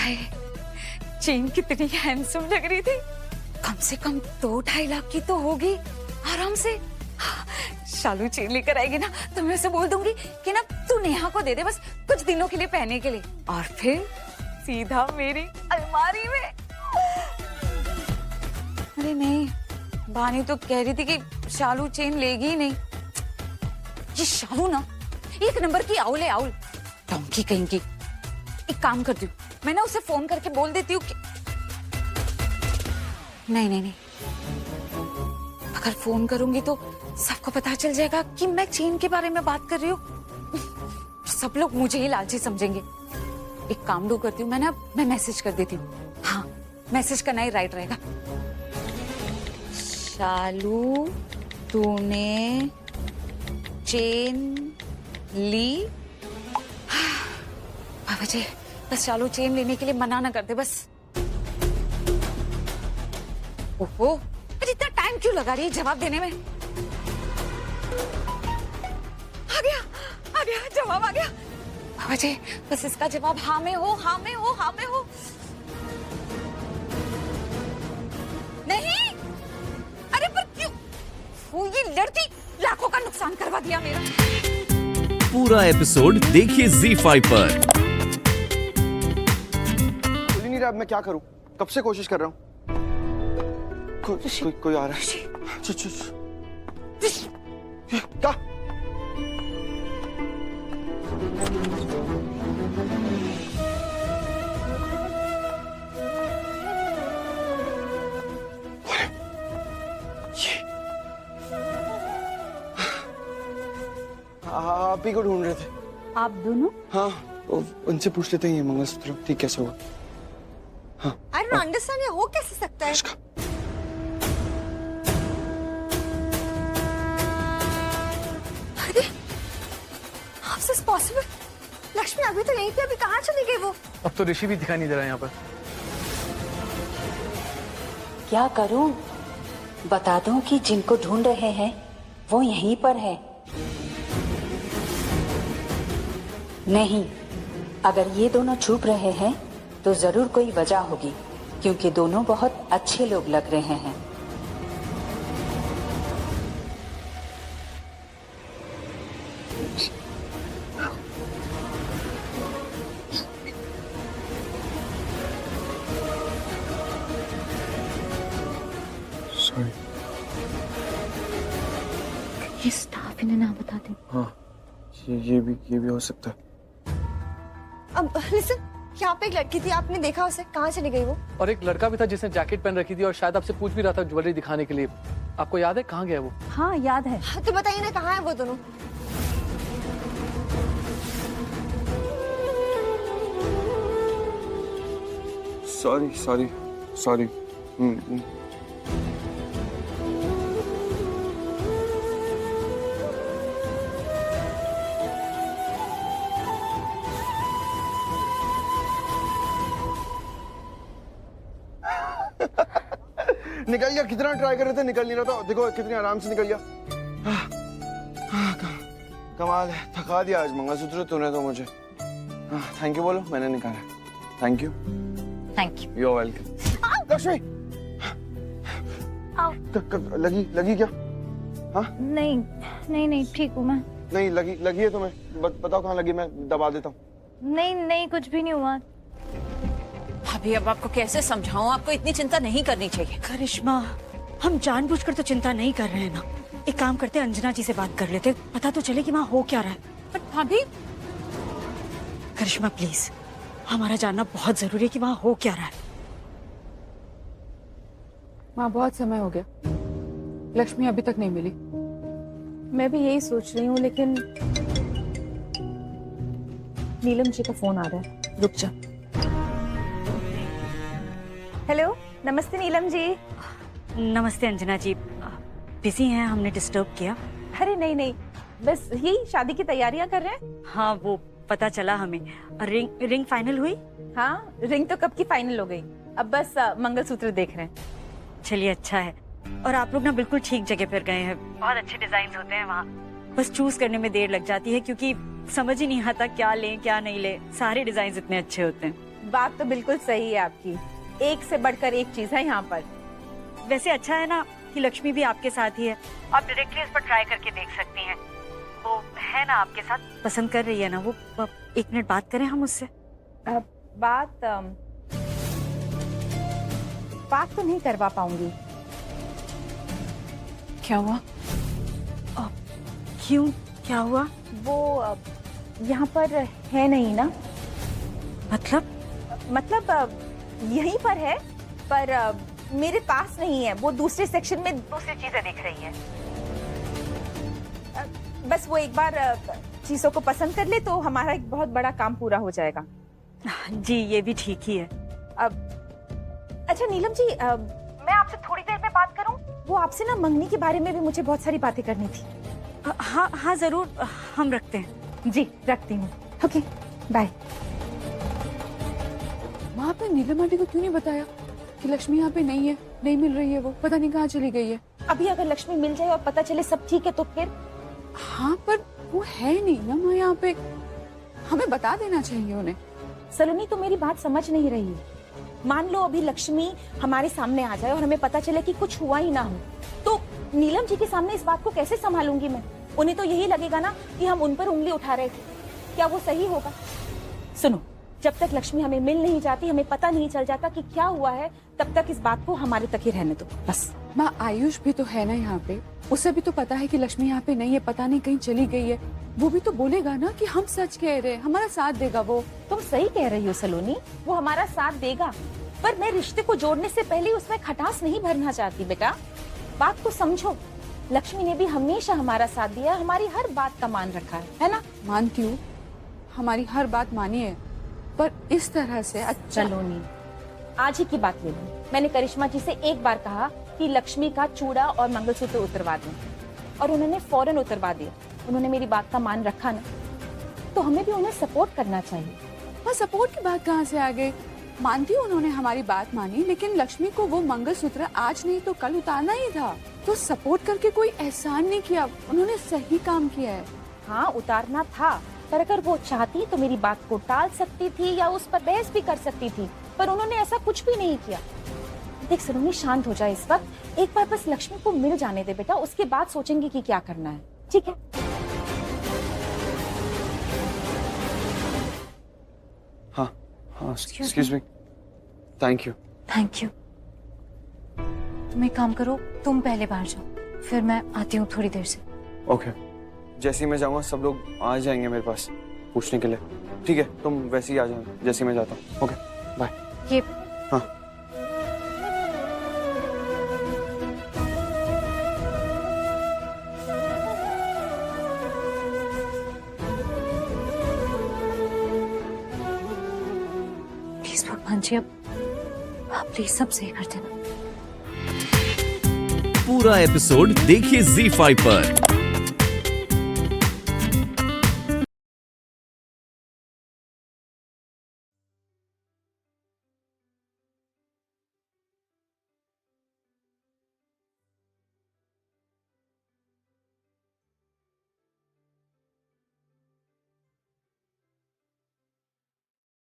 हाय, chain कितनी handsome लग रही थी। कम से कम 2-2.5 लाख की तो होगी आराम से। शालू चेन लेकर आएगी ना तो मैं उसे बोल दूंगी कि ना तू नेहा को दे दे बस कुछ दिनों के लिए पहनने के लिए, और फिर सीधा मेरी अलमारी में। अरे नहीं, बानी तो कह रही थी कि शालू चेन लेगी ही नहीं। ये शालू ना एक नंबर की आउल है, आउल डोंकी कहीं की। एक काम करती हूँ, मैं ना उसे फोन करके बोल देती हूँ कि नहीं नहीं नहीं, अगर फोन करूंगी तो सबको पता चल जाएगा कि मैं चेन के बारे में बात कर रही हूँ। सब लोग मुझे ही लालची समझेंगे। एक काम दो करती हूँ, मैं मैसेज कर देती हूँ। हाँ, मैसेज करना ही राइट रहेगा। शालू तूने चेन ली? बाबा जी बस शालू चेन लेने के लिए मना ना कर दे बस। ओहो, पर इतना टाइम क्यों लगा रही है जवाब देने में? आ गया जवाब आ गया। बाबा जी बस इसका जवाब हाँ में हो, हाँ में हो, हाँ में हो। नहीं, अरे पर क्यों? वो ये लड़की लाखों का नुकसान करवा दिया मेरा। पूरा एपिसोड देखिए ZEE5 पर। खुल ही नहीं रहा, अब मैं क्या करूं? कब से कोशिश कर रहा हूं। कोई आ रहा है। क्या? आप ही को ढूंढ रहे थे। आप दोनों? हाँ, उनसे पूछ लेते हैं ये मंगलसूत्र ठीक कैसे हुआ। हाँ, I don't understand, ये हो कैसे सकता है? अरे, how is this possible? Lakshmi अभी तो यहीं थी, अभी कहाँ चली गई वो? अब तो ऋषि भी दिखाई नहीं दे रहा यहाँ पर। क्या करूं? बता दूं कि जिनको ढूंढ रहे हैं वो यहीं पर है? नहीं, अगर ये दोनों छुप रहे हैं तो जरूर कोई वजह होगी, क्योंकि दोनों बहुत अच्छे लोग लग रहे हैं। सॉरी। ये स्टाफ इन्हें ना बता दे। हाँ, ये भी हो सकता है। अब लिसन, यहाँ पे एक लड़की थी, आपने देखा उसे? कहाँ चली गई वो? और एक लड़का भी था जिसने जैकेट पहन रखी थी और शायद आपसे पूछ भी रहा था ज्वेलरी दिखाने के लिए। आपको याद है कहाँ गया वो? हाँ याद है। तो बताइए ना कहाँ है वो दोनों? सॉरी। निकल गया। कितना ट्राई कर रहे थे, निकल नहीं रहा था। देखो कितनी आराम से निकल गया। कमाल है, थका दिया आज मंगलसूत्र तूने तो मुझे। थैंक यू बोलो, मैंने निकाला। Thank you. You are welcome. Lakshmi लगी क्या? हाँ नहीं ठीक हूँ मैं। नहीं लगी है तुम्हें? बताओ कहाँ लगी, मैं दबा देता हूँ। नहीं कुछ भी नहीं हुआ। अभी अब आपको कैसे समझाऊं? आपको इतनी चिंता नहीं करनी चाहिए। करिश्मा, हम जानबूझकर तो चिंता नहीं कर रहे हैं ना। एक काम करते, अंजना जी से बात कर लेते, पता तो चले कि वहाँ हो क्या रहा है। पर भाभी, करिश्मा प्लीज, हमारा जानना बहुत जरूरी है कि वहाँ हो क्या रहा है। माँ बहुत समय हो गया, लक्ष्मी अभी तक नहीं मिली। मैं भी यही सोच रही हूँ, लेकिन नीलम जी का फोन आ रहा है। रुक जा। हेलो, नमस्ते नीलम जी। नमस्ते अंजना जी, बिजी हैं? हमने डिस्टर्ब किया? अरे नहीं, बस यही शादी की तैयारियां कर रहे हैं। हाँ, वो पता चला हमें। रिंग फाइनल हुई? हाँ, रिंग तो कब की फाइनल हो गई, अब बस मंगलसूत्र देख रहे हैं। चलिए अच्छा है। और आप लोग ना बिल्कुल ठीक जगह पर गए हैं, बहुत अच्छे डिजाइन होते हैं वहाँ। बस चूज करने में देर लग जाती है क्योंकि समझ ही नहीं आता क्या लें क्या नहीं ले। सारे डिजाइन इतने अच्छे होते हैं। बात तो बिल्कुल सही है आपकी, एक से बढ़कर एक चीज है यहाँ पर। वैसे अच्छा है ना कि लक्ष्मी भी आपके साथ ही है। आप डायरेक्टली इस पर ट्राई करके देख सकती हैं। वो है ना आपके साथ, पसंद कर रही है ना वो। एक मिनट बात करें हम उससे। बात तो नहीं करवा पाऊंगी। क्या हुआ? क्यों, क्या हुआ? वो यहाँ पर है नहीं ना। मतलब यहीं पर है, पर मेरे पास नहीं है। वो दूसरे सेक्शन में दूसरी चीजें देख रही है। बस वो एक बार चीजों को पसंद कर ले तो हमारा एक बहुत बड़ा काम पूरा हो जाएगा। जी ये भी ठीक ही है। अच्छा नीलम जी, मैं आपसे थोड़ी देर में बात करूं? वो आपसे ना मंगनी के बारे में भी मुझे बहुत सारी बातें करनी थी। हाँ हाँ जरूर, हम रखते हैं। जी रखती हूँ। Okay bye. माँ आपने नीलम आंटी को क्यों नहीं बताया कि लक्ष्मी यहाँ पे नहीं है, नहीं मिल रही है, वो पता नहीं कहाँ चली गई है? अभी अगर लक्ष्मी मिल जाए और पता चले सब ठीक है तो फिर? हाँ पर वो है नहीं ना माँ यहाँ पे, हमें बता देना चाहिए उन्हें। सलोनी तो मेरी बात समझ नहीं रही है। मान लो अभी लक्ष्मी हमारे सामने आ जाए और हमें पता चले कि कुछ हुआ ही ना हो, तो नीलम जी के सामने इस बात को कैसे संभालूंगी मैं? उन्हें तो यही लगेगा ना कि हम उन पर उंगली उठा रहे थे। क्या वो सही होगा? सुनो, जब तक लक्ष्मी हमें मिल नहीं जाती, हमें पता नहीं चल जाता कि क्या हुआ है, तब तक इस बात को हमारे तक ही रहने दो बस। माँ आयुष भी तो है ना यहाँ पे, उसे भी तो पता है कि लक्ष्मी यहाँ पे नहीं है, पता नहीं कहीं चली गई है। वो भी तो बोलेगा ना कि हम सच कह रहे हैं, हमारा साथ देगा वो। तुम सही कह रही हो सलोनी, वो हमारा साथ देगा, पर मैं रिश्ते को जोड़ने से पहले उसमें खटास नहीं भरना चाहती। बेटा बात को समझो, लक्ष्मी ने भी हमेशा हमारा साथ दिया, हमारी हर बात का मान रखा है ना? मानती हूँ, हमारी हर बात मानी है, पर इस तरह से अच्छा। सलोनी आज ही की बात ले लो, मैंने करिश्मा जी से एक बार कहा कि लक्ष्मी का चूड़ा और मंगलसूत्र उतरवा दें, और उन्होंने फौरन उतरवा दिया। उन्होंने मेरी बात का मान रखा ना, तो हमें भी उन्हें सपोर्ट करना चाहिए। हाँ सपोर्ट की बात कहाँ से आ गई? मानती हूँ उन्होंने हमारी बात मानी, लेकिन लक्ष्मी को वो मंगलसूत्र आज नहीं तो कल उतारना ही था, तो सपोर्ट करके कोई एहसान नहीं किया, उन्होंने सही काम किया है। हाँ उतारना था, पर अगर वो चाहती तो मेरी बात को टाल सकती थी या उस पर बहस भी कर सकती थी, पर उन्होंने ऐसा कुछ भी नहीं किया। देख सलोनी शांत हो जाए इस वक्त, एक बार बस लक्ष्मी को मिल जाने दे बेटा, उसके बाद सोचेंगे कि क्या करना है, ठीक है? हाँ हाँ excuse me, thank you. Thank you. तुम एक काम करो, तुम पहले बाहर जाओ, फिर मैं आती हूँ थोड़ी देर से। ओके, जैसे ही मैं जाऊंगा सब लोग आ जाएंगे मेरे पास पूछने के लिए। ठीक है, तुम वैसे ही आ जाना जैसे ही मैं जाता हूँ। Okay bye. ये हाँ प्लीज भगवान जी, अब आप प्लीज सब सही कर देना। पूरा एपिसोड देखिए ZEE5 पर।